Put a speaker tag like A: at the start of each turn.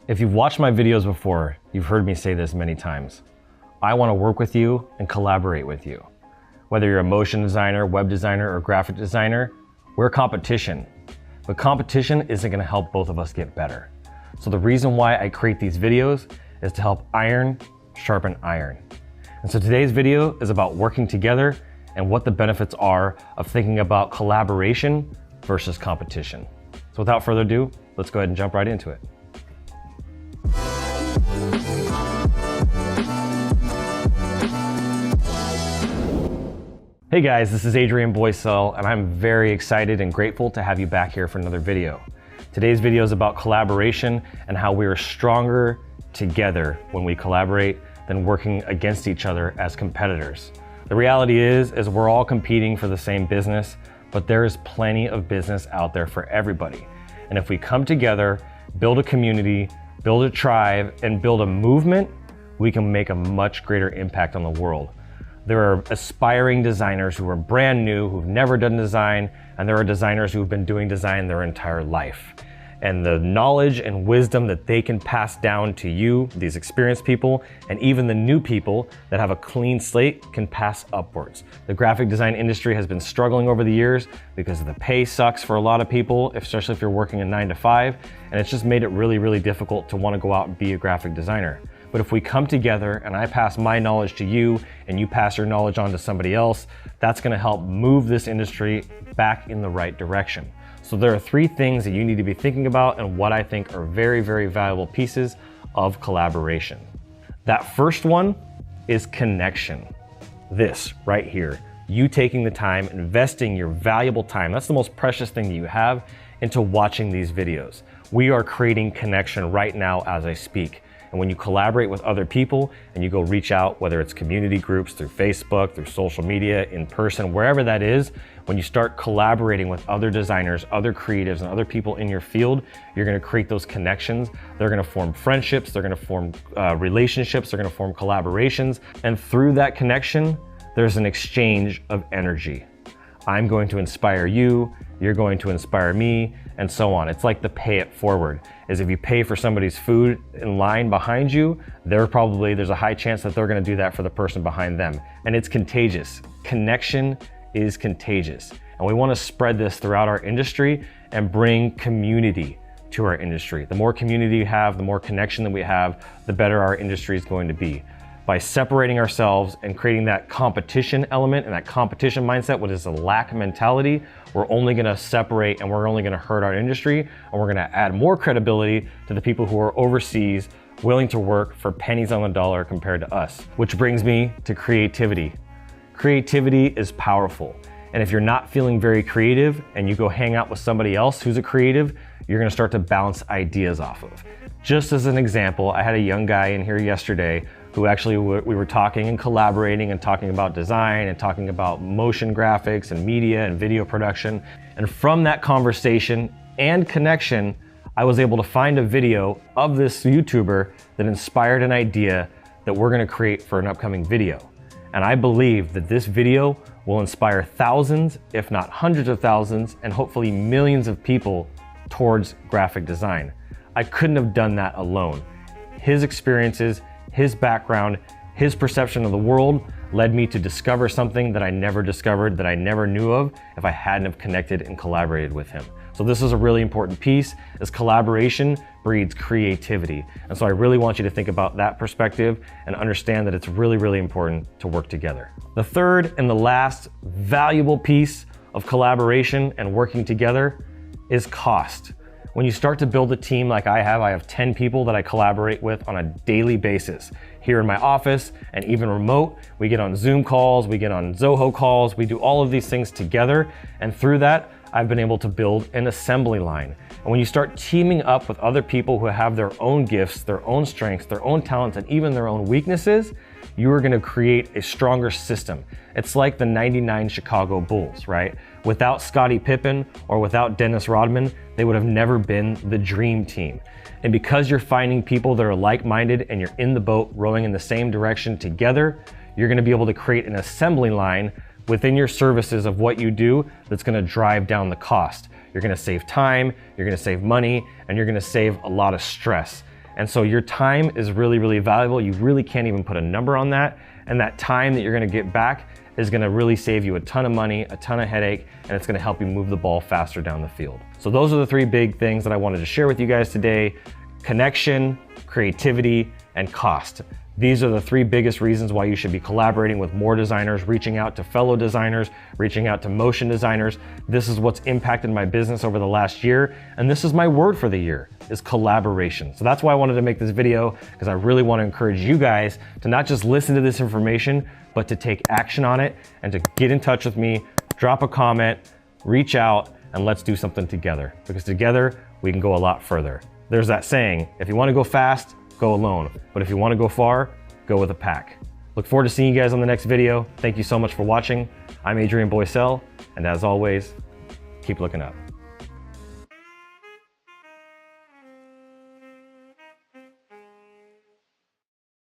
A: If you've watched my videos before, you've heard me say this many times. I want to work with you and collaborate with you. Whether you're a motion designer, web designer, or graphic designer, we're competition. But competition isn't going to help both of us get better. So the reason why I create these videos is to help iron sharpen iron. And so today's video is about working together and what the benefits are of thinking about collaboration versus competition. So without further ado, let's go ahead and jump right into it. Hey guys, this is Adrian Boysel, and I'm very excited and grateful to have you back here for another video. Today's video is about collaboration and how we are stronger together when we collaborate than working against each other as competitors. The reality is we're all competing for the same business, but there is plenty of business out there for everybody. And if we come together, build a community, build a tribe, and build a movement, we can make a much greater impact on the world. There are aspiring designers who are brand new, who've never done design, and there are designers who've been doing design their entire life. And the knowledge and wisdom that they can pass down to you, these experienced people, and even the new people that have a clean slate can pass upwards. The graphic design industry has been struggling over the years because the pay sucks for a lot of people, especially if you're working a 9 to 5, and it's just made it really, really difficult to want to go out and be a graphic designer. But if we come together and I pass my knowledge to you and you pass your knowledge on to somebody else, that's gonna help move this industry back in the right direction. So there are 3 things that you need to be thinking about and what I think are very, very valuable pieces of collaboration. That first one is connection. This right here, you taking the time, investing your valuable time, that's the most precious thing that you have, into watching these videos. We are creating connection right now as I speak. And when you collaborate with other people and you go reach out, whether it's community groups, through Facebook, through social media, in person, wherever that is, when you start collaborating with other designers, other creatives, and other people in your field, you're gonna create those connections. They're gonna form friendships, they're gonna form relationships, they're gonna form collaborations. And through that connection, there's an exchange of energy. I'm going to inspire you, you're going to inspire me, and so on. It's like the pay it forward, is if you pay for somebody's food in line behind you, there's a high chance that they're gonna do that for the person behind them. And it's contagious. Connection is contagious. And we wanna spread this throughout our industry and bring community to our industry. The more community you have, the more connection that we have, the better our industry is going to be. By separating ourselves and creating that competition element and that competition mindset, what is a lack mentality, we're only gonna separate and we're only gonna hurt our industry, and we're gonna add more credibility to the people who are overseas willing to work for pennies on the dollar compared to us. Which brings me to creativity. Creativity is powerful. And if you're not feeling very creative and you go hang out with somebody else who's a creative, you're gonna start to bounce ideas off of. Just as an example, I had a young guy in here yesterday who actually we were talking and collaborating and talking about design and talking about motion graphics and media and video production. And from that conversation and connection, I was able to find a video of this YouTuber that inspired an idea that we're gonna create for an upcoming video. And I believe that this video will inspire thousands, if not hundreds of thousands, and hopefully millions of people towards graphic design. I couldn't have done that alone. His experiences, his background, his perception of the world led me to discover something that I never discovered, that I never knew of if I hadn't have connected and collaborated with him. So this is a really important piece, as collaboration breeds creativity. And so I really want you to think about that perspective and understand that it's really, really important to work together. The third and the last valuable piece of collaboration and working together is cost. When you start to build a team like I have 10 people that I collaborate with on a daily basis. Here in my office and even remote, we get on Zoom calls, we get on Zoho calls, we do all of these things together. And through that, I've been able to build an assembly line. And when you start teaming up with other people who have their own gifts, their own strengths, their own talents, and even their own weaknesses, you are gonna create a stronger system. It's like the '99 Chicago Bulls, right? Without Scottie Pippen or without Dennis Rodman, they would have never been the dream team. And because you're finding people that are like-minded and you're in the boat rowing in the same direction together, you're gonna be able to create an assembly line within your services of what you do that's gonna drive down the cost. You're gonna save time, you're gonna save money, and you're gonna save a lot of stress. And so your time is really, really valuable. You really can't even put a number on that. And that time that you're gonna get back is gonna really save you a ton of money, a ton of headache, and it's gonna help you move the ball faster down the field. So those are the three big things that I wanted to share with you guys today: connection, creativity, and cost. These are the three biggest reasons why you should be collaborating with more designers, reaching out to fellow designers, reaching out to motion designers. This is what's impacted my business over the last year. And this is my word for the year, is collaboration. So that's why I wanted to make this video, because I really want to encourage you guys to not just listen to this information, but to take action on it and to get in touch with me, drop a comment, reach out, and let's do something together, because together we can go a lot further. There's that saying, if you want to go fast, go alone. But if you want to go far, go with a pack. Look forward to seeing you guys on the next video. Thank you so much for watching. I'm Adrian Boysel, and as always, keep looking up.